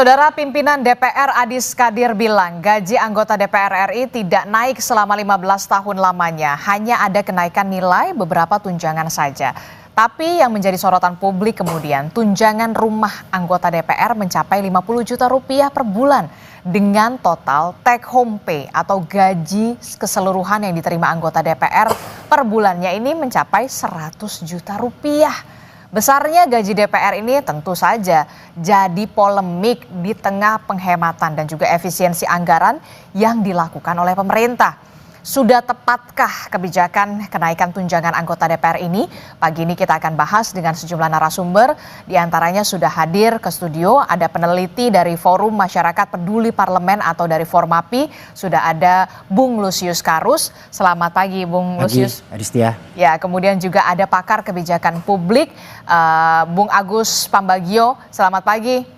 Saudara pimpinan DPR Adis Kadir bilang gaji anggota DPR RI tidak naik selama 15 tahun lamanya. Hanya ada kenaikan nilai beberapa tunjangan saja. Tapi yang menjadi sorotan publik kemudian tunjangan rumah anggota DPR mencapai 50 juta rupiah per bulan. Dengan total take home pay atau gaji keseluruhan yang diterima anggota DPR per bulannya ini mencapai 100 juta rupiah. Besarnya gaji DPR ini tentu saja jadi polemik di tengah penghematan dan juga efisiensi anggaran yang dilakukan oleh pemerintah. Sudah tepatkah kebijakan kenaikan tunjangan anggota DPR ini? Pagi ini kita akan bahas dengan sejumlah narasumber. Di antaranya sudah hadir ke studio, ada peneliti dari Forum Masyarakat Peduli Parlemen atau dari Formapi. Sudah ada Bung Lusius Karus. Selamat pagi Bung Lusius. Adistia. Ya, kemudian juga ada pakar kebijakan publik, Bung Agus Pambagio. Selamat pagi.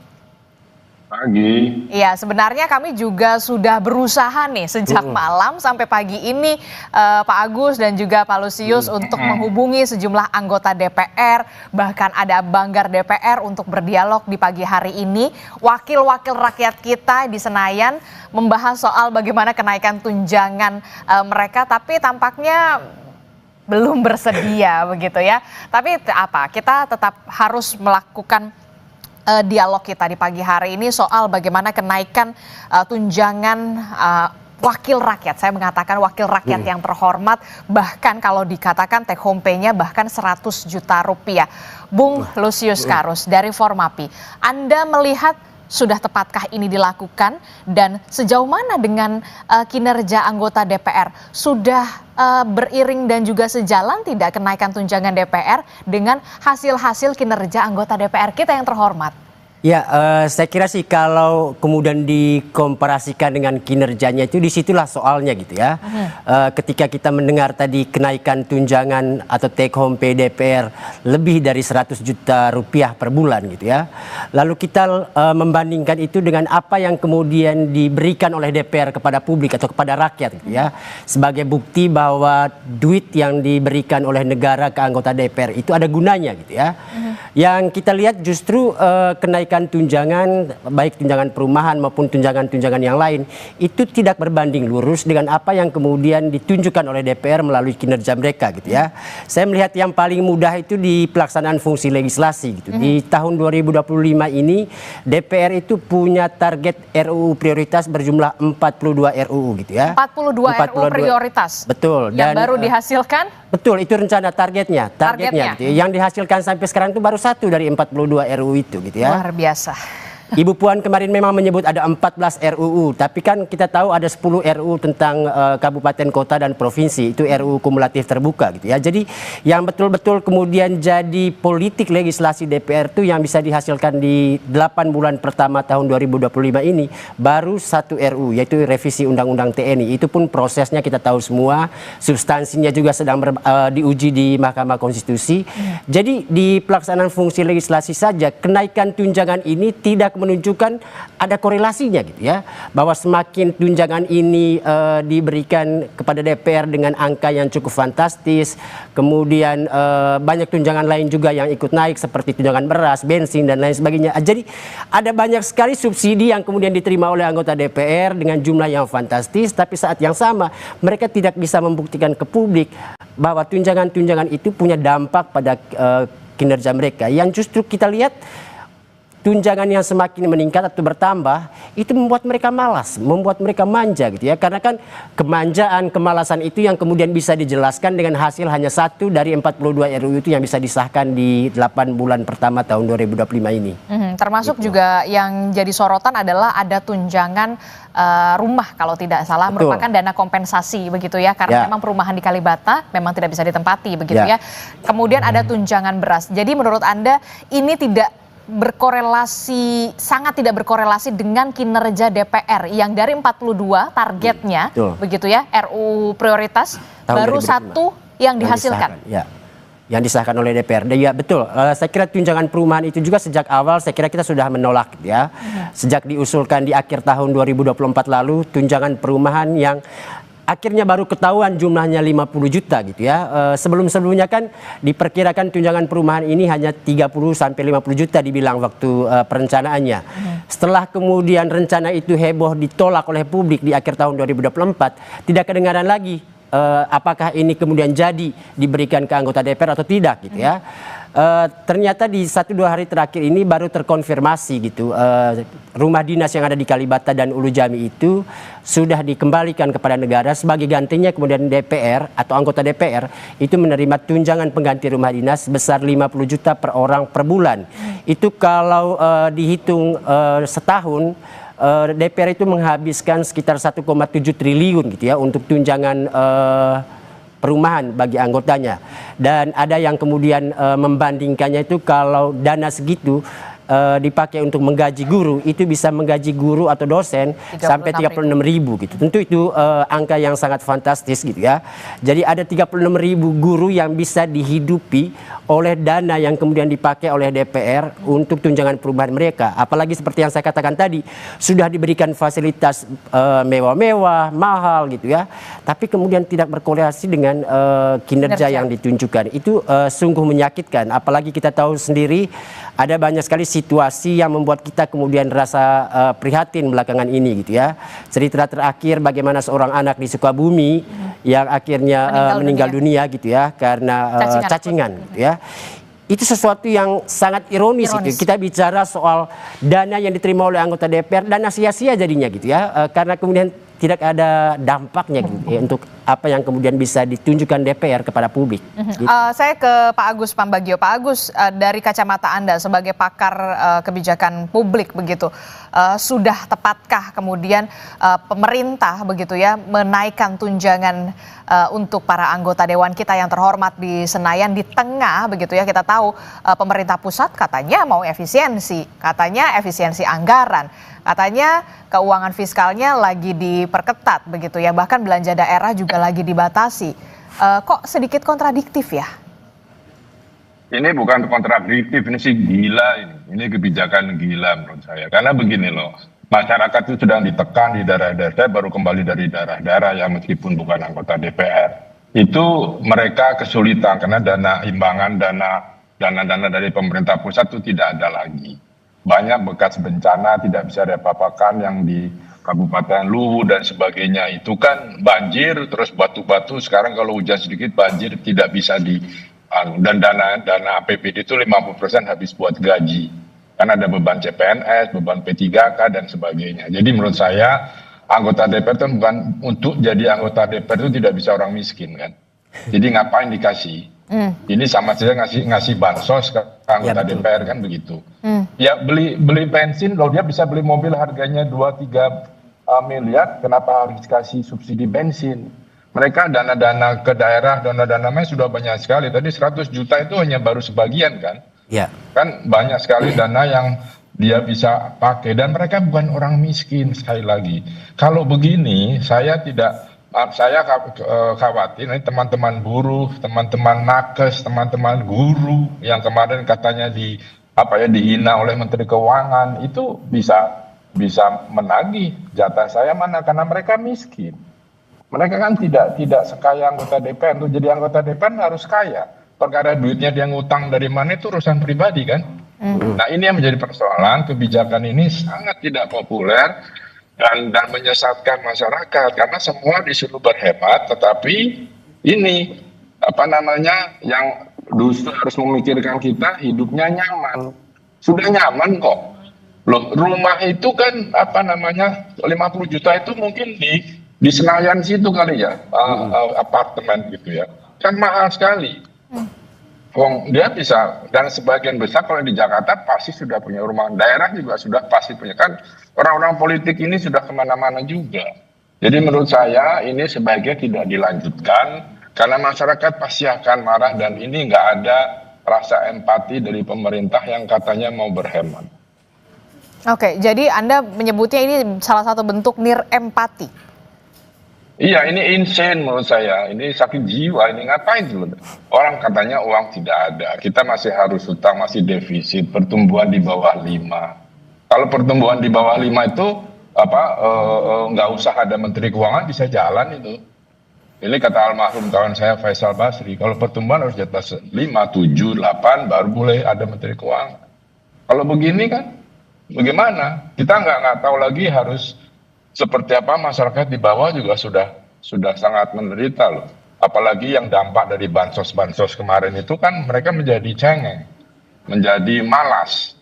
Pagi. Iya, sebenarnya kami juga sudah berusaha nih sejak malam sampai pagi ini Pak Agus dan juga Pak Lusius untuk menghubungi sejumlah anggota DPR, bahkan ada banggar DPR untuk berdialog di pagi hari ini. Wakil-wakil rakyat kita di Senayan membahas soal bagaimana kenaikan tunjangan mereka, tapi tampaknya belum bersedia begitu ya. Tapi apa? Kita tetap harus melakukan dialog kita di pagi hari ini soal bagaimana kenaikan tunjangan wakil rakyat. Saya mengatakan wakil rakyat yang terhormat, bahkan kalau dikatakan take home pay-nya bahkan 100 juta rupiah. Bung Lusius Karus dari Formapi, Anda melihat sudah tepatkah ini dilakukan dan sejauh mana dengan kinerja anggota DPR? Sudah beriring dan juga sejalan tidak kenaikan tunjangan DPR dengan hasil-hasil kinerja anggota DPR kita yang terhormat? Ya, saya kira sih kalau kemudian dikomparasikan dengan kinerjanya itu disitulah soalnya gitu ya. Ketika kita mendengar tadi kenaikan tunjangan atau take home pay DPR lebih dari 100 juta rupiah per bulan gitu ya. Lalu kita membandingkan itu dengan apa yang kemudian diberikan oleh DPR kepada publik atau kepada rakyat gitu ya. Sebagai bukti bahwa duit yang diberikan oleh negara ke anggota DPR itu ada gunanya gitu ya. Yang kita lihat justru kenaikan tunjangan, baik tunjangan perumahan maupun tunjangan-tunjangan yang lain, itu tidak berbanding lurus dengan apa yang kemudian ditunjukkan oleh DPR melalui kinerja mereka gitu ya. Saya melihat yang paling mudah itu di pelaksanaan fungsi legislasi gitu. Di tahun 2025 ini DPR itu punya target RUU prioritas berjumlah 42 RUU gitu ya. 42 RUU prioritas. Betul. Yang baru dihasilkan? Betul, itu rencana targetnya gitu ya. Yang dihasilkan sampai sekarang itu baru satu dari 42 RUU itu gitu ya. Luar biasa. Ibu Puan kemarin memang menyebut ada 14 RUU, tapi kan kita tahu ada 10 RUU tentang kabupaten, kota, dan provinsi. Itu RUU kumulatif terbuka gitu ya. Jadi yang betul-betul kemudian jadi politik legislasi DPR itu yang bisa dihasilkan di 8 bulan pertama tahun 2025 ini baru satu RUU, yaitu revisi Undang-Undang TNI. Itu pun prosesnya kita tahu semua, substansinya juga sedang diuji di Mahkamah Konstitusi. Jadi di pelaksanaan fungsi legislasi saja kenaikan tunjangan ini tidak menunjukkan ada korelasinya gitu ya, bahwa semakin tunjangan ini diberikan kepada DPR dengan angka yang cukup fantastis, kemudian banyak tunjangan lain juga yang ikut naik seperti tunjangan beras, bensin, dan lain sebagainya. Jadi ada banyak sekali subsidi yang kemudian diterima oleh anggota DPR dengan jumlah yang fantastis, tapi saat yang sama mereka tidak bisa membuktikan ke publik bahwa tunjangan-tunjangan itu punya dampak pada kinerja mereka. Yang justru kita lihat tunjangan yang semakin meningkat atau bertambah itu membuat mereka malas, membuat mereka manja gitu ya. Karena kan kemanjaan, kemalasan itu yang kemudian bisa dijelaskan dengan hasil hanya satu dari 42 RUU itu yang bisa disahkan di 8 bulan pertama tahun 2025 ini. Termasuk gitu. Juga yang jadi sorotan adalah ada tunjangan rumah kalau tidak salah. Betul. Merupakan dana kompensasi begitu ya. Karena memang perumahan di Kalibata memang tidak bisa ditempati begitu ya. Kemudian ada tunjangan beras. Jadi menurut Anda ini sangat tidak berkorelasi dengan kinerja DPR yang dari 42 targetnya begitu ya, RUU prioritas tahun baru 2005. Satu yang dihasilkan. Yang disahkan oleh DPR. Ya betul, saya kira tunjangan perumahan itu juga sejak awal saya kira kita sudah menolak ya. Sejak diusulkan di akhir tahun 2024 lalu, tunjangan perumahan yang akhirnya baru ketahuan jumlahnya 50 juta gitu ya. Sebelum-sebelumnya kan diperkirakan tunjangan perumahan ini hanya 30 sampai 50 juta dibilang waktu perencanaannya. Setelah kemudian rencana itu heboh ditolak oleh publik di akhir tahun 2024, tidak kedengaran lagi apakah ini kemudian jadi diberikan ke anggota DPR atau tidak gitu ya. Ternyata di 1-2 hari terakhir ini baru terkonfirmasi gitu, rumah dinas yang ada di Kalibata dan Ulu Jami itu sudah dikembalikan kepada negara. Sebagai gantinya kemudian DPR atau anggota DPR itu menerima tunjangan pengganti rumah dinas sebesar 50 juta per orang per bulan. Itu kalau dihitung setahun, DPR itu menghabiskan sekitar 1,7 triliun gitu ya untuk tunjangan perumahan bagi anggotanya. Dan ada yang kemudian membandingkannya itu kalau dana segitu dipakai untuk menggaji guru, itu bisa menggaji guru atau dosen sampai 36.000 gitu. Tentu itu angka yang sangat fantastis gitu ya. Jadi ada 36.000 guru yang bisa dihidupi oleh dana yang kemudian dipakai oleh DPR untuk tunjangan perubahan mereka. Apalagi seperti yang saya katakan tadi, sudah diberikan fasilitas mewah-mewah, mahal gitu ya. Tapi kemudian tidak berkorelasi dengan kinerja yang ditunjukkan. Itu sungguh menyakitkan. Apalagi kita tahu sendiri ada banyak sekali situasi yang membuat kita kemudian rasa prihatin belakangan ini gitu ya. Cerita terakhir bagaimana seorang anak di Sukabumi yang akhirnya meninggal dunia gitu ya karena cacingan gitu ya. Itu sesuatu yang sangat ironis. Gitu. Kita bicara soal dana yang diterima oleh anggota DPR, dana sia-sia jadinya gitu ya, karena kemudian tidak ada dampaknya gitu, ya, untuk apa yang kemudian bisa ditunjukkan DPR kepada publik. Gitu. Saya ke Pak Agus Pambagio. Pak Agus, dari kacamata Anda sebagai pakar kebijakan publik begitu, sudah tepatkah kemudian pemerintah begitu ya menaikkan tunjangan untuk para anggota dewan kita yang terhormat di Senayan di tengah begitu ya, kita tahu pemerintah pusat katanya mau efisiensi, katanya efisiensi anggaran, katanya keuangan fiskalnya lagi diperketat begitu ya, bahkan belanja daerah juga lagi dibatasi. Kok sedikit kontradiktif ya? Ini bukan kontradiktif, ini sih gila ini. Ini kebijakan gila menurut saya. Karena begini loh, masyarakat itu sedang ditekan di daerah-daerah, saya baru kembali dari daerah-daerah yang meskipun bukan anggota DPR. Itu mereka kesulitan karena dana imbangan, dana dari pemerintah pusat itu tidak ada lagi. Banyak bekas bencana tidak bisa diapa-apakan yang di Kabupaten Luwu dan sebagainya. Itu kan banjir, terus batu-batu, sekarang kalau hujan sedikit banjir tidak bisa dan dana APBD itu 50% habis buat gaji. Karena ada beban CPNS, beban P3K dan sebagainya. Jadi menurut saya anggota DPR itu bukan untuk jadi anggota DPR itu tidak bisa orang miskin kan. Jadi ngapain dikasih? Ini sama saja ngasih bansos ke anggota DPR kan begitu. Ya beli bensin loh, dia bisa beli mobil harganya 2-3 miliar, kenapa harus dikasih subsidi bensin? Mereka dana-dana ke daerah, dana-dana sudah banyak sekali. Tadi 100 juta itu hanya baru sebagian kan? Ya. Kan banyak sekali dana yang dia bisa pakai dan mereka bukan orang miskin. Sekali lagi, kalau begini saya khawatir ini teman-teman buruh, teman-teman nakes, teman-teman guru yang kemarin katanya dihina oleh Menteri Keuangan itu bisa menagih jatah saya mana karena mereka miskin. Mereka kan tidak sekaya anggota DPR. Untuk jadi anggota DPR harus kaya. Perkara duitnya dia ngutang dari mana itu urusan pribadi kan. Nah ini yang menjadi persoalan. Kebijakan ini sangat tidak populer dan menyesatkan masyarakat karena semua disuruh berhemat, tetapi ini yang justru harus memikirkan kita hidupnya nyaman. Sudah nyaman kok. Loh, rumah itu kan 50 juta itu mungkin di Senayan situ kali ya, apartemen gitu ya. Kan mahal sekali. Wong dia bisa, dan sebagian besar kalau di Jakarta pasti sudah punya rumah, daerah juga sudah pasti punya, kan orang-orang politik ini sudah kemana-mana juga. Jadi menurut saya ini sebaiknya tidak dilanjutkan karena masyarakat pasti akan marah dan ini nggak ada rasa empati dari pemerintah yang katanya mau berhemat. Oke, jadi Anda menyebutnya ini salah satu bentuk nirempati. Iya, ini insane menurut saya. Ini sakit jiwa. Ini ngapain sebenarnya? Orang katanya uang tidak ada. Kita masih harus hutang, masih defisit. Pertumbuhan di bawah 5. Kalau pertumbuhan di bawah 5 itu nggak usah ada Menteri Keuangan bisa jalan itu. Ini kata almarhum kawan saya Faisal Basri, kalau pertumbuhan harus di atas 5, 7, 8 baru boleh ada Menteri Keuangan. Kalau begini kan bagaimana? Kita nggak tahu lagi harus seperti apa. Masyarakat di bawah juga sudah sangat menderita loh. Apalagi yang dampak dari bansos-bansos kemarin itu kan mereka menjadi cengeng, menjadi malas.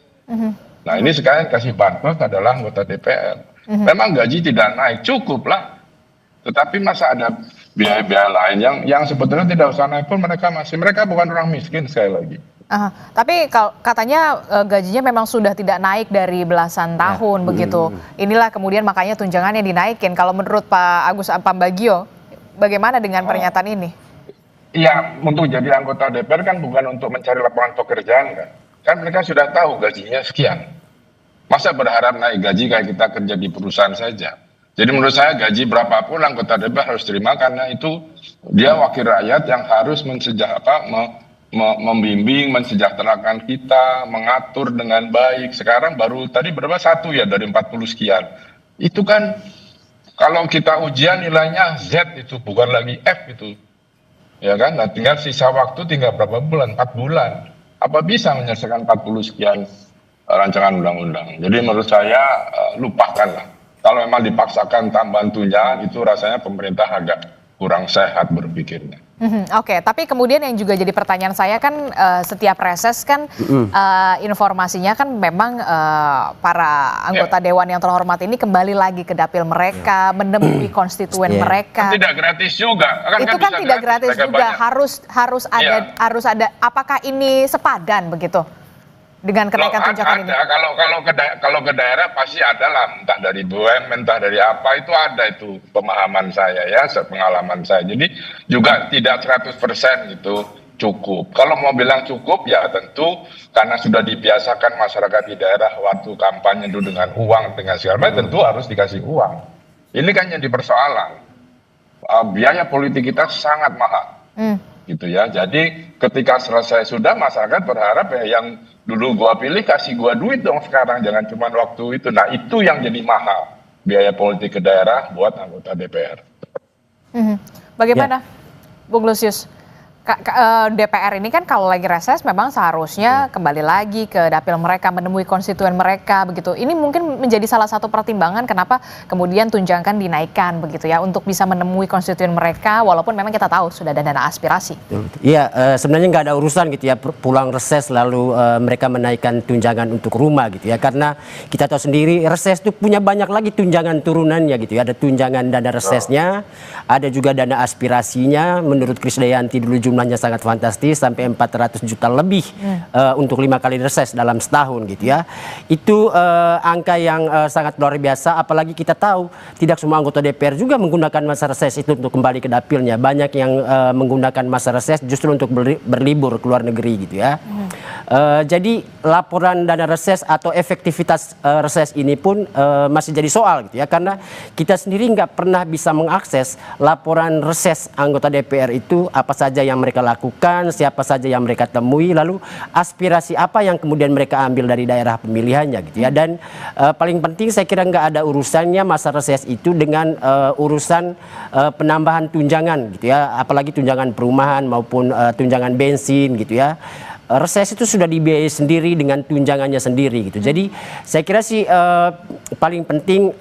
Nah ini sekarang kasih bansos adalah anggota DPR. Memang gaji tidak naik, cukup lah. Tetapi masa ada biaya-biaya lain yang sebetulnya tidak usah naik pun mereka bukan orang miskin sekali lagi. Tapi katanya gajinya memang sudah tidak naik dari belasan tahun begitu. Inilah kemudian makanya tunjangannya dinaikin. Kalau menurut Pak Agus Pambagio, bagaimana dengan pernyataan ini? Iya, untuk jadi anggota DPR kan bukan untuk mencari lapangan pekerjaan kan. Kan mereka sudah tahu gajinya sekian. Masa berharap naik gaji kayak kita kerja di perusahaan saja. Jadi menurut saya gaji berapapun anggota DPR harus terima karena itu dia wakil rakyat yang harus membimbing, mensejahterakan kita, mengatur dengan baik. Sekarang baru tadi berapa? 1 ya dari 40 sekian. Itu kan kalau kita ujian nilainya Z itu bukan lagi F itu. Ya kan? Nah, tinggal sisa waktu tinggal berapa bulan? 4 bulan. Apa bisa menyelesaikan 40 sekian rancangan undang-undang? Jadi menurut saya lupakanlah. Kalau memang dipaksakan tambahan tunjangan itu rasanya pemerintah agak kurang sehat berpikirnya. Oke, tapi kemudian yang juga jadi pertanyaan saya kan setiap reses kan informasinya kan memang para anggota dewan yang terhormat ini kembali lagi ke dapil mereka, menemui konstituen mereka. Kan tidak gratis juga. Itu kan tidak gratis juga, harus ada. Apakah ini sepadan begitu? Dengan kenaikan tunjangan ini? Kalau ke daerah pasti ada lah, entah dari BUMN, entah dari apa, itu ada itu pemahaman saya ya, pengalaman saya. Jadi juga tidak 100% gitu cukup. Kalau mau bilang cukup ya tentu karena sudah dibiasakan masyarakat di daerah waktu kampanye itu dengan uang, dengan segala macam, tentu harus dikasih uang. Ini kan yang dipersoalan. Biaya politik kita sangat mahal. Gitu ya. Jadi ketika selesai sudah masyarakat berharap ya yang dulu gua pilih kasih gua duit dong sekarang, jangan cuma waktu itu. Nah itu yang jadi mahal biaya politik ke daerah buat anggota DPR. Bagaimana Bung Lusius? DPR ini kan kalau lagi reses memang seharusnya kembali lagi ke dapil mereka, menemui konstituen mereka begitu. Ini mungkin menjadi salah satu pertimbangan kenapa kemudian tunjangan dinaikkan begitu ya, untuk bisa menemui konstituen mereka walaupun memang kita tahu sudah ada dana aspirasi. Iya, sebenarnya nggak ada urusan gitu ya pulang reses lalu mereka menaikkan tunjangan untuk rumah gitu ya, karena kita tahu sendiri reses itu punya banyak lagi tunjangan turunannya gitu ya. Ada tunjangan dana resesnya, ada juga dana aspirasinya. Menurut Krisdayanti dulu jumlahnya sangat fantastis sampai 400 juta lebih untuk 5 kali reses dalam setahun gitu ya. Itu angka yang sangat luar biasa, apalagi kita tahu tidak semua anggota DPR juga menggunakan masa reses itu untuk kembali ke dapilnya. Banyak yang menggunakan masa reses justru untuk berlibur ke luar negeri gitu ya. Jadi laporan dana reses atau efektivitas reses ini pun masih jadi soal gitu ya, karena kita sendiri nggak pernah bisa mengakses laporan reses anggota DPR itu apa saja yang mereka lakukan, siapa saja yang mereka temui, lalu aspirasi apa yang kemudian mereka ambil dari daerah pemilihannya gitu ya. Dan paling penting saya kira nggak ada urusannya masa reses itu dengan urusan penambahan tunjangan gitu ya, apalagi tunjangan perumahan maupun tunjangan bensin gitu ya. Reses itu sudah dibiayai sendiri dengan tunjangannya sendiri gitu. Jadi saya kira sih paling penting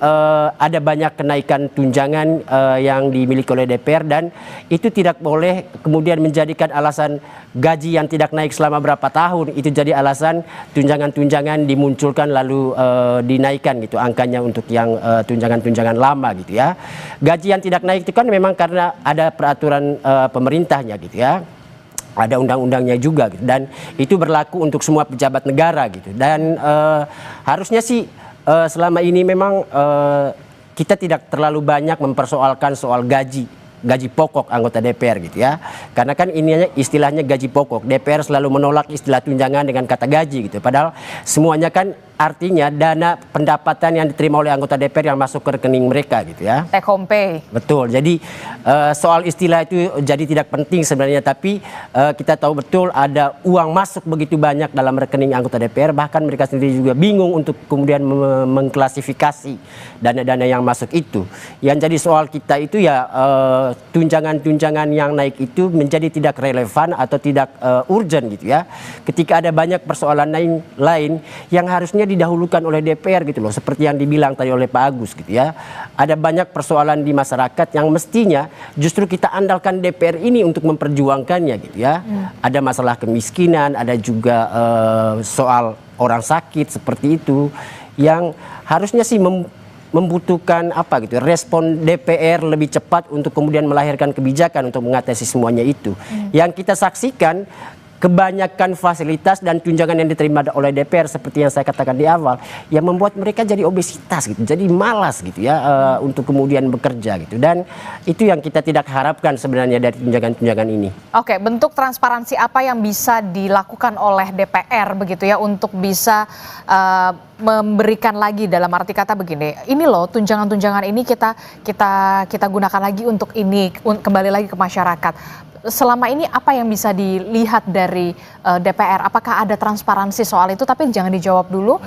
ada banyak kenaikan tunjangan yang dimiliki oleh DPR, dan itu tidak boleh kemudian menjadikan alasan gaji yang tidak naik selama berapa tahun itu jadi alasan tunjangan-tunjangan dimunculkan lalu dinaikkan gitu angkanya untuk yang tunjangan-tunjangan lama gitu ya. Gaji yang tidak naik itu kan memang karena ada peraturan pemerintahnya gitu ya. Ada undang-undangnya juga gitu, dan itu berlaku untuk semua pejabat negara gitu. Dan harusnya sih selama ini memang kita tidak terlalu banyak mempersoalkan soal gaji pokok anggota DPR gitu ya, karena kan ininya istilahnya gaji pokok. DPR selalu menolak istilah tunjangan dengan kata gaji gitu, padahal semuanya kan artinya dana pendapatan yang diterima oleh anggota DPR yang masuk ke rekening mereka gitu ya. Take home pay. Betul. Jadi soal istilah itu jadi tidak penting sebenarnya, tapi kita tahu betul ada uang masuk begitu banyak dalam rekening anggota DPR, bahkan mereka sendiri juga bingung untuk kemudian mengklasifikasi dana-dana yang masuk itu. Yang jadi soal kita itu ya tunjangan-tunjangan yang naik itu menjadi tidak relevan atau tidak urgent gitu ya. Ketika ada banyak persoalan lain yang harusnya didahulukan oleh DPR gitu loh, seperti yang dibilang tadi oleh Pak Agus gitu ya. Ada banyak persoalan di masyarakat yang mestinya justru kita andalkan DPR ini untuk memperjuangkannya gitu ya. Ada masalah kemiskinan, ada juga soal orang sakit seperti itu yang harusnya sih membutuhkan apa gitu respon DPR lebih cepat untuk kemudian melahirkan kebijakan untuk mengatasi semuanya itu. Yang kita saksikan kebanyakan fasilitas dan tunjangan yang diterima oleh DPR seperti yang saya katakan di awal yang membuat mereka jadi obesitas gitu, jadi malas gitu ya untuk kemudian bekerja gitu, dan itu yang kita tidak harapkan sebenarnya dari tunjangan-tunjangan ini. Oke, bentuk transparansi apa yang bisa dilakukan oleh DPR begitu ya untuk bisa memberikan lagi, dalam arti kata begini, ini loh tunjangan-tunjangan ini kita gunakan lagi untuk ini, kembali lagi ke masyarakat. Selama ini apa yang bisa dilihat dari DPR? Apakah ada transparansi soal itu? Tapi jangan dijawab dulu,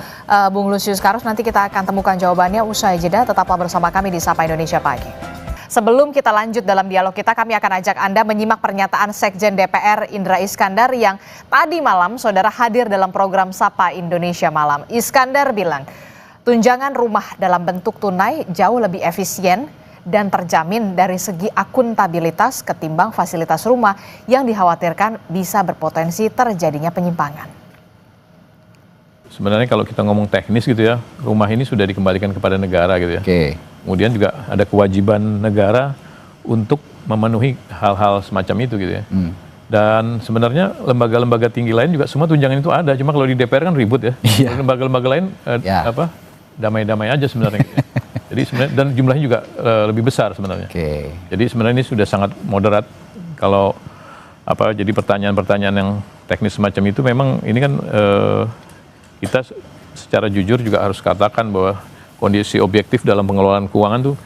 Bung Lusius Karus. Nanti kita akan temukan jawabannya usai jeda. Tetaplah bersama kami di Sapa Indonesia Pagi. Sebelum kita lanjut dalam dialog kita, kami akan ajak Anda menyimak pernyataan Sekjen DPR Indra Iskandar yang tadi malam saudara hadir dalam program Sapa Indonesia Malam. Iskandar bilang, tunjangan rumah dalam bentuk tunai jauh lebih efisien dan terjamin dari segi akuntabilitas ketimbang fasilitas rumah yang dikhawatirkan bisa berpotensi terjadinya penyimpangan. Sebenarnya kalau kita ngomong teknis gitu ya, rumah ini sudah dikembalikan kepada negara gitu ya. Kemudian juga ada kewajiban negara untuk memenuhi hal-hal semacam itu gitu ya. Dan sebenarnya lembaga-lembaga tinggi lain juga semua tunjangan itu ada, cuma kalau di DPR kan ribut ya. Lembaga-lembaga lain damai-damai aja sebenarnya gitu ya. Jadi sebenarnya, dan jumlahnya juga lebih besar sebenarnya. Jadi sebenarnya ini sudah sangat moderat. Kalau jadi pertanyaan-pertanyaan yang teknis semacam itu memang ini kan kita secara jujur juga harus katakan bahwa kondisi objektif dalam pengelolaan keuangan tuh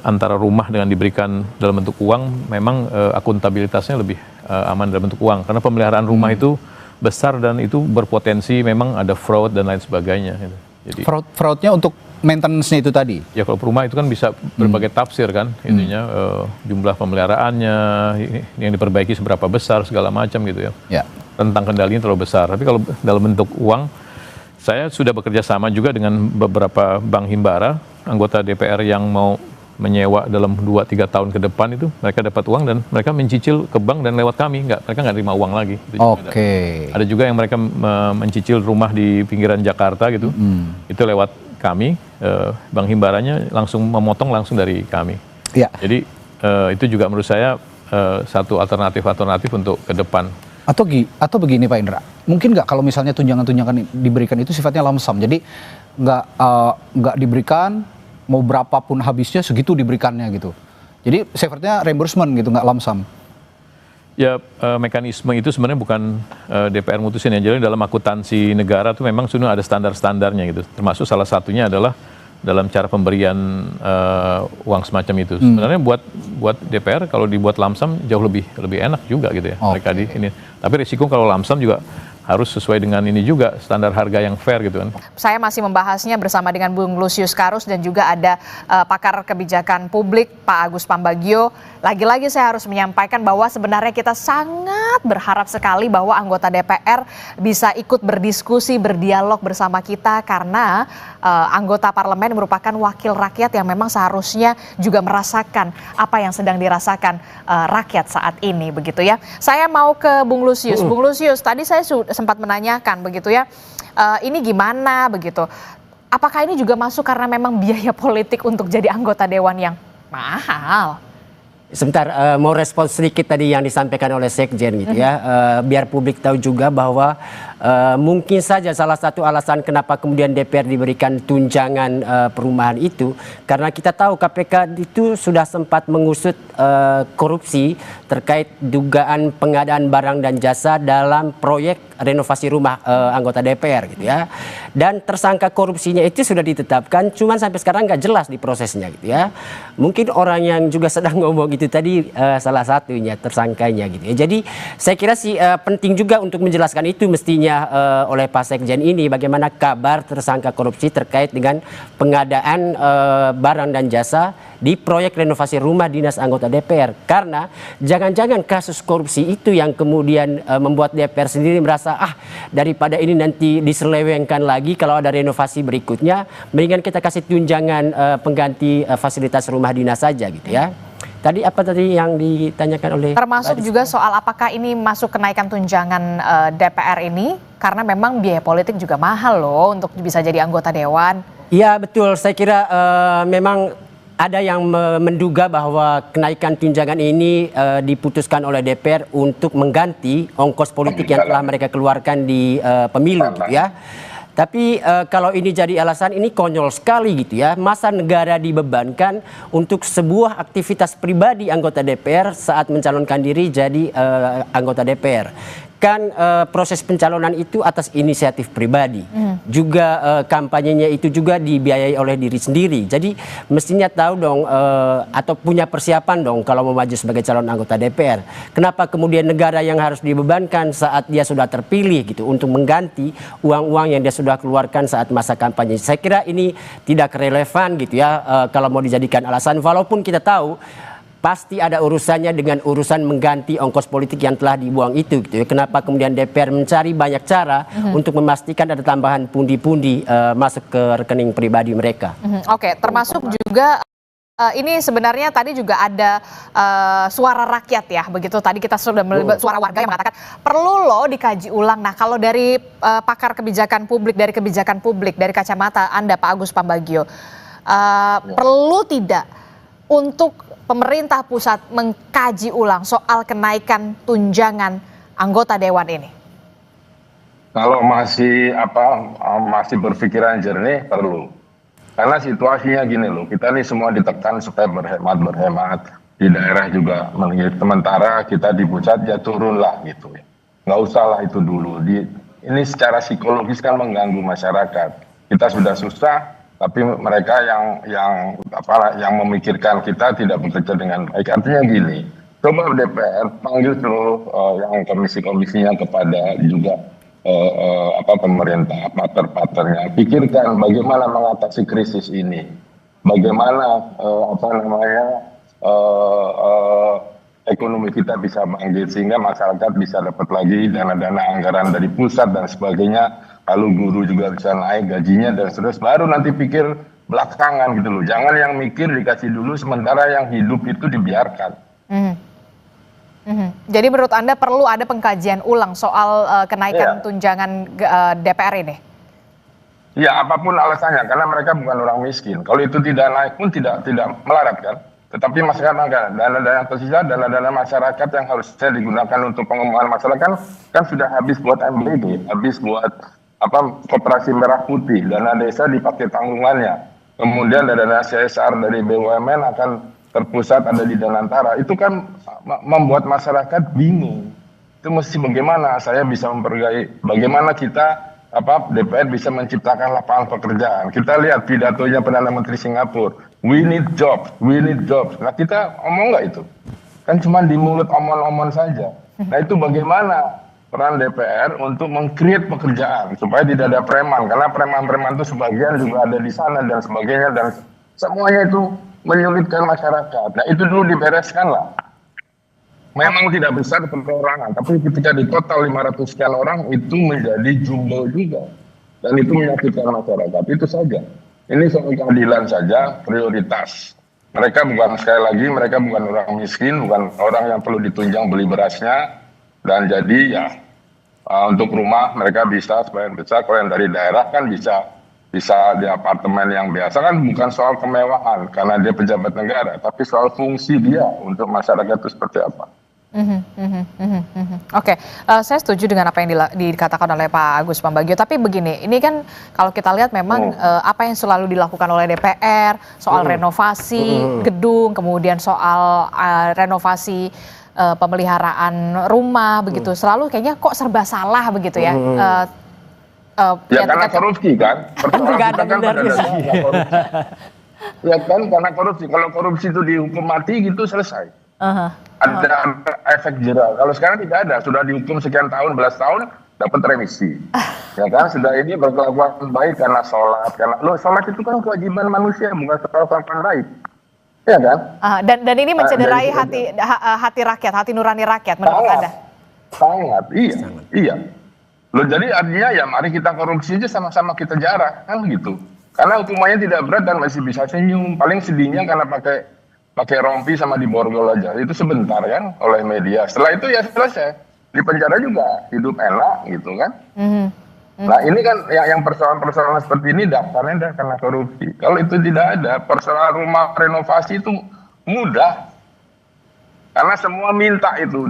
antara rumah dengan diberikan dalam bentuk uang memang akuntabilitasnya lebih aman dalam bentuk uang, karena pemeliharaan rumah itu besar dan itu berpotensi memang ada fraud dan lain sebagainya gitu. Jadi fraudnya untuk maintenance-nya itu tadi? Ya kalau rumah itu kan bisa berbagai tafsir kan, intinya jumlah pemeliharaannya yang diperbaiki seberapa besar segala macam gitu ya. Rentang kendalinya terlalu besar. Tapi kalau dalam bentuk uang, saya sudah bekerja sama juga dengan beberapa bank himbara, anggota DPR yang mau menyewa dalam 2-3 tahun ke depan itu, mereka dapat uang dan mereka mencicil ke bank dan lewat kami, mereka nggak terima uang lagi. Ada juga yang mereka mencicil rumah di pinggiran Jakarta gitu, itu lewat kami, bank himbaranya langsung memotong langsung dari kami. Jadi itu juga menurut saya satu alternatif untuk ke depan. Atau begini Pak Indra, mungkin nggak kalau misalnya tunjangan-tunjangan diberikan itu sifatnya lamsam, jadi nggak diberikan mau berapapun habisnya segitu diberikannya gitu. Jadi sifatnya reimbursement gitu, nggak lamsam. Ya mekanisme itu sebenarnya bukan DPR mutusin ya, jadi dalam akuntansi negara tuh memang sudah ada standar-standarnya gitu. Termasuk salah satunya adalah dalam cara pemberian uang semacam itu. Sebenarnya buat DPR kalau dibuat lamsam jauh lebih enak juga gitu ya. Mereka di ini. Tapi risiko kalau lamsam juga harus sesuai dengan ini juga, standar harga yang fair gitu kan. Saya masih membahasnya bersama dengan Bung Lusius Karus dan juga ada pakar kebijakan publik Pak Agus Pambagio. Lagi-lagi saya harus menyampaikan bahwa sebenarnya kita sangat berharap sekali bahwa anggota DPR bisa ikut berdiskusi, berdialog bersama kita, karena anggota parlemen merupakan wakil rakyat yang memang seharusnya juga merasakan apa yang sedang dirasakan rakyat saat ini begitu ya. Saya mau ke Bung Lusius. Bung Lusius, tadi saya sempat menanyakan begitu ya, ini gimana begitu? Apakah ini juga masuk karena memang biaya politik untuk jadi anggota dewan yang mahal? Sebentar, mau respon sedikit tadi yang disampaikan oleh Sekjen gitu ya, biar publik tahu juga bahwa mungkin saja salah satu alasan kenapa kemudian DPR diberikan tunjangan perumahan itu karena kita tahu KPK itu sudah sempat mengusut korupsi terkait dugaan pengadaan barang dan jasa dalam proyek renovasi rumah anggota DPR gitu ya, dan tersangka korupsinya itu sudah ditetapkan, cuman sampai sekarang nggak jelas di prosesnya gitu ya. Mungkin orang yang juga sedang ngomong itu tadi salah satunya tersangkanya gitu ya. Jadi saya kira sih penting juga untuk menjelaskan itu mestinya oleh Pak Sekjen ini bagaimana kabar tersangka korupsi terkait dengan pengadaan barang dan jasa di proyek renovasi rumah dinas anggota DPR, karena jangan-jangan kasus korupsi itu yang kemudian membuat DPR sendiri merasa daripada ini nanti diselewengkan lagi kalau ada renovasi berikutnya, mendingan kita kasih tunjangan pengganti fasilitas rumah dinas saja gitu ya. Tadi apa tadi yang ditanyakan oleh termasuk juga soal apakah ini masuk kenaikan tunjangan DPR ini karena memang biaya politik juga mahal loh untuk bisa jadi anggota dewan. Iya betul, saya kira memang ada yang menduga bahwa kenaikan tunjangan ini diputuskan oleh DPR untuk mengganti ongkos politik yang telah mereka keluarkan di pemilu gitu ya. Tapi kalau ini jadi alasan, ini konyol sekali gitu ya. Masa negara dibebankan untuk sebuah aktivitas pribadi anggota DPR saat mencalonkan diri jadi anggota DPR. Kan proses pencalonan itu atas inisiatif pribadi. Juga kampanyenya itu juga dibiayai oleh diri sendiri. Jadi mestinya tahu dong atau punya persiapan dong kalau mau maju sebagai calon anggota DPR. Kenapa kemudian negara yang harus dibebankan saat dia sudah terpilih gitu untuk mengganti uang-uang yang dia sudah keluarkan saat masa kampanye. Saya kira ini tidak relevan gitu ya kalau mau dijadikan alasan, walaupun kita tahu pasti ada urusannya dengan urusan mengganti ongkos politik yang telah dibuang itu gitu ya. Kenapa kemudian DPR mencari banyak cara untuk memastikan ada tambahan pundi-pundi masuk ke rekening pribadi mereka. Oke, termasuk juga ini sebenarnya tadi juga ada suara rakyat ya, begitu tadi kita sudah melibat suara warga yang mengatakan perlu loh dikaji ulang. Nah kalau dari pakar kebijakan publik, dari kacamata Anda Pak Agus Pambagio, perlu tidak untuk pemerintah pusat mengkaji ulang soal kenaikan tunjangan anggota dewan ini? Kalau masih berpikiran jernih perlu. Karena situasinya gini loh, kita nih semua ditekan supaya berhemat. Di daerah juga, sementara kita di pusat ya turunlah gitu ya. Nggak usah lah itu dulu. Ini secara psikologis kan mengganggu masyarakat. Kita sudah susah, tapi mereka yang memikirkan kita tidak bekerja dengan baik. Artinya gini, coba DPR panggil seluruh yang komisi-komisinya kepada juga pemerintah, partner-partnernya, pikirkan bagaimana mengatasi krisis ini, bagaimana ekonomi kita bisa bangkit sehingga masyarakat bisa dapat lagi dana-dana anggaran dari pusat dan sebagainya. Lalu guru juga bisa naik gajinya dan seterusnya, baru nanti pikir belakangan gitu loh. Jangan yang mikir dikasih dulu sementara yang hidup itu dibiarkan. Jadi menurut Anda perlu ada pengkajian ulang soal kenaikan tunjangan DPR ini? Ya apapun alasannya, karena mereka bukan orang miskin. Kalau itu tidak naik pun tidak melarat kan. Tetapi masyarakat, dana-dana tersisa, dana-dana masyarakat yang harusnya digunakan untuk pengembangan masyarakat kan sudah habis buat MBG, habis buat koperasi merah putih, dana desa dipakai tanggungannya, kemudian dana CSR dari BUMN akan terpusat ada di Danantara. Itu kan membuat masyarakat bingung. Itu mesti bagaimana saya bisa bagaimana kita DPR bisa menciptakan lapangan pekerjaan. Kita lihat pidatonya Perdana Menteri Singapura, we need jobs. Nah kita omong nggak itu? Kan cuma di mulut omong-omong saja. Nah itu bagaimana peran DPR untuk meng-create pekerjaan supaya tidak ada preman, karena preman-preman itu sebagian juga ada di sana dan sebagainya, dan semuanya itu menyulitkan masyarakat. Nah itu dulu dibereskan lah. Memang tidak besar perorangan, tapi ketika di total 500 sekian orang itu menjadi jumbo juga, dan itu menyakitkan masyarakat. Itu saja. Ini soal keadilan saja, prioritas. Mereka bukan, sekali lagi, mereka bukan orang miskin, bukan orang yang perlu ditunjang beli berasnya, dan jadi ya untuk rumah mereka bisa sebagian besar, kalau yang dari daerah kan bisa bisa di apartemen yang biasa kan bukan soal kemewahan karena dia pejabat negara, tapi soal fungsi dia untuk masyarakat itu seperti apa. Oke, saya setuju dengan apa yang dikatakan oleh Pak Agus Pambagio. Tapi begini, ini kan kalau kita lihat memang apa yang selalu dilakukan oleh DPR, soal renovasi gedung, kemudian soal renovasi pemeliharaan rumah, begitu. Selalu kayaknya kok serba salah begitu ya. Ya karena korupsi kan. Persoalan kita kan pada dasarnya korupsi. Ya kan karena korupsi. Kalau korupsi itu dihukum mati gitu selesai. Ada efek jera. Kalau sekarang tidak ada, sudah dihukum sekian tahun, belas tahun, dapat remisi. Ya kan, sudah ini berkelakuan baik karena sholat. Sholat itu kan kewajiban manusia, bukan soal kelakuan baik. Ya kan? Dan ini mencederai hati rakyat, hati nurani rakyat menurut Anda? Sangat, iya. Loh, jadi artinya ya mari kita korupsi aja sama-sama kita jarah, kan gitu. Karena hukumannya tidak berat dan masih bisa senyum. Paling sedihnya karena pakai rompi sama diborgol aja. Itu sebentar kan oleh media. Setelah itu ya selesai. Di penjara juga hidup enak gitu kan. Nah ini kan yang persoalan-persoalan seperti ini daftarnya dah karena korupsi. Kalau itu tidak ada, persoalan rumah renovasi itu mudah. Karena semua minta itu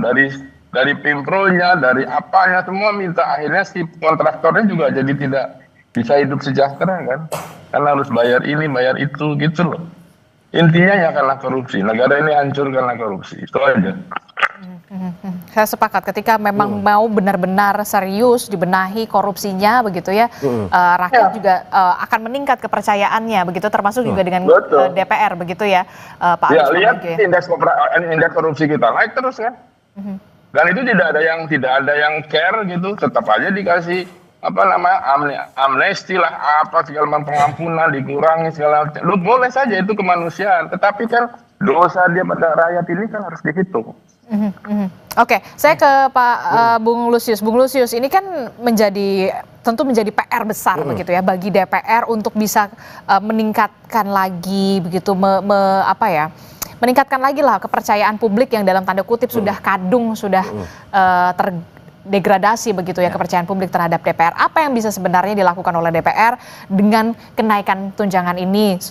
dari Pempronya, dari apanya semua minta. Akhirnya si kontraktornya juga jadi tidak bisa hidup sejahtera kan. Karena harus bayar ini, bayar itu gitu loh. Intinya ya karena korupsi. Negara ini hancur karena korupsi. Itu aja. Saya sepakat ketika memang mau benar-benar serius dibenahi korupsinya begitu ya, rakyat juga akan meningkat kepercayaannya begitu, termasuk juga dengan DPR begitu ya, Pak Agus. Lihat indeks korupsi kita naik terus kan. Dan itu tidak ada yang care gitu, tetap aja dikasih amnesti lah, segala macam pengampunan dikurangi segala macam. Lu boleh saja itu kemanusiaan, tetapi kan dosa dia pada rakyat ini kan harus dihitung. Oke, saya ke Pak Bung Lusius. Bung Lusius, ini kan tentu menjadi PR besar begitu ya bagi DPR untuk bisa meningkatkan lagi begitu meningkatkan lagi lah kepercayaan publik yang dalam tanda kutip sudah kadung, sudah terdegradasi begitu ya kepercayaan publik terhadap DPR. Apa yang bisa sebenarnya dilakukan oleh DPR dengan kenaikan tunjangan ini?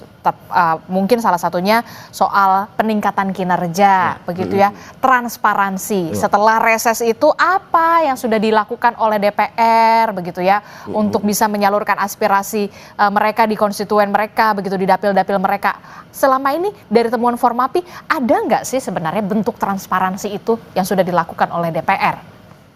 Mungkin salah satunya soal peningkatan kinerja begitu ya, transparansi. Setelah reses itu apa yang sudah dilakukan oleh DPR begitu ya untuk bisa menyalurkan aspirasi mereka di konstituen mereka begitu, di dapil-dapil mereka. Selama ini dari temuan Formapi ada nggak sih sebenarnya bentuk transparansi itu yang sudah dilakukan oleh DPR?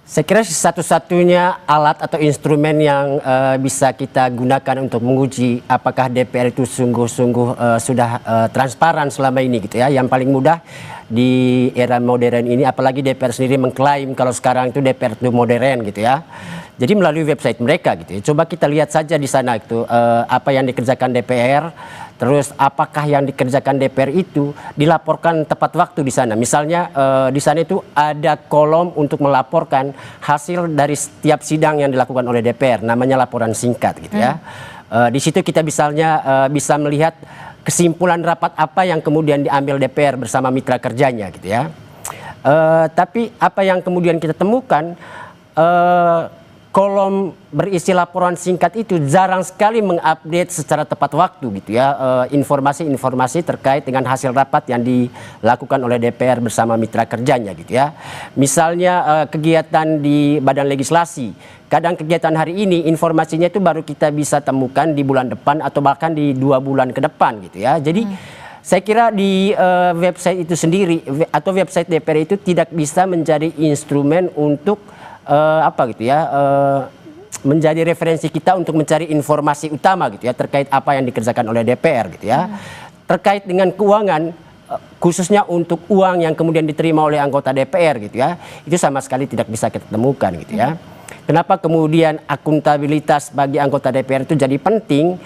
Saya kira satu-satunya alat atau instrumen yang bisa kita gunakan untuk menguji apakah DPR itu sungguh-sungguh sudah transparan selama ini gitu ya. Yang paling mudah di era modern ini, apalagi DPR sendiri mengklaim kalau sekarang itu DPR itu modern gitu ya. Jadi melalui website mereka gitu ya. Coba kita lihat saja di sana itu apa yang dikerjakan DPR. Terus apakah yang dikerjakan DPR itu dilaporkan tepat waktu di sana? Misalnya di sana itu ada kolom untuk melaporkan hasil dari setiap sidang yang dilakukan oleh DPR, namanya laporan singkat gitu ya. Di situ kita bisa melihat kesimpulan rapat apa yang kemudian diambil DPR bersama mitra kerjanya gitu ya. Tapi apa yang kemudian kita temukan, kolom berisi laporan singkat itu jarang sekali mengupdate secara tepat waktu gitu ya informasi-informasi terkait dengan hasil rapat yang dilakukan oleh DPR bersama mitra kerjanya gitu ya. Misalnya kegiatan di badan legislasi, kadang kegiatan hari ini informasinya itu baru kita bisa temukan di bulan depan atau bahkan di 2 bulan ke depan gitu ya. Jadi saya kira di website itu sendiri atau website DPR itu tidak bisa menjadi instrumen untuk menjadi referensi kita untuk mencari informasi utama gitu ya terkait apa yang dikerjakan oleh DPR gitu ya. Terkait dengan keuangan, khususnya untuk uang yang kemudian diterima oleh anggota DPR gitu ya, itu sama sekali tidak bisa kita temukan gitu ya. Kenapa kemudian akuntabilitas bagi anggota DPR itu jadi penting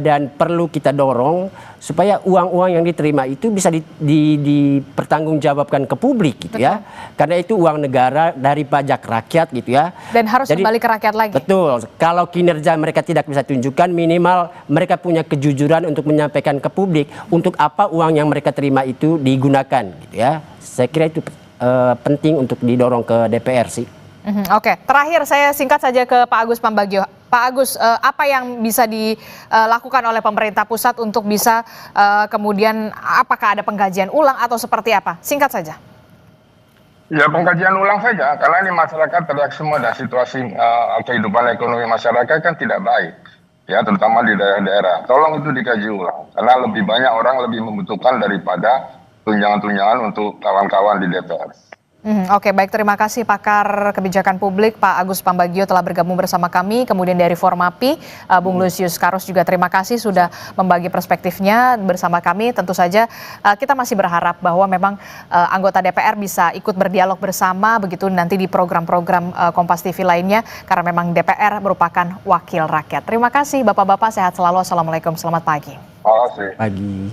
dan perlu kita dorong supaya uang-uang yang diterima itu bisa dipertanggungjawabkan ke publik gitu ya. Karena itu uang negara dari pajak rakyat gitu ya. Dan harus kembali ke rakyat lagi. Betul. Kalau kinerja mereka tidak bisa tunjukkan, minimal mereka punya kejujuran untuk menyampaikan ke publik untuk apa uang yang mereka terima itu digunakan gitu ya. Saya kira itu penting untuk didorong ke DPR sih. Oke, terakhir saya singkat saja ke Pak Agus Pambagio. Pak Agus, apa yang bisa dilakukan oleh pemerintah pusat untuk bisa kemudian apakah ada pengkajian ulang atau seperti apa? Singkat saja. Ya pengkajian ulang saja, karena ini masyarakat teriak semua dan situasi kehidupan ekonomi masyarakat kan tidak baik, ya terutama di daerah-daerah. Tolong itu dikaji ulang, karena lebih banyak orang lebih membutuhkan daripada tunjangan-tunjangan untuk kawan-kawan di DPR. Oke, baik, terima kasih pakar kebijakan publik Pak Agus Pambagio telah bergabung bersama kami. Kemudian dari Formapi, Bung Lusius Karus juga terima kasih sudah membagi perspektifnya bersama kami. Tentu saja kita masih berharap bahwa memang anggota DPR bisa ikut berdialog bersama begitu nanti di program-program Kompas TV lainnya, karena memang DPR merupakan wakil rakyat. Terima kasih Bapak-Bapak, sehat selalu. Assalamualaikum, selamat pagi. Terima kasih. Pagi.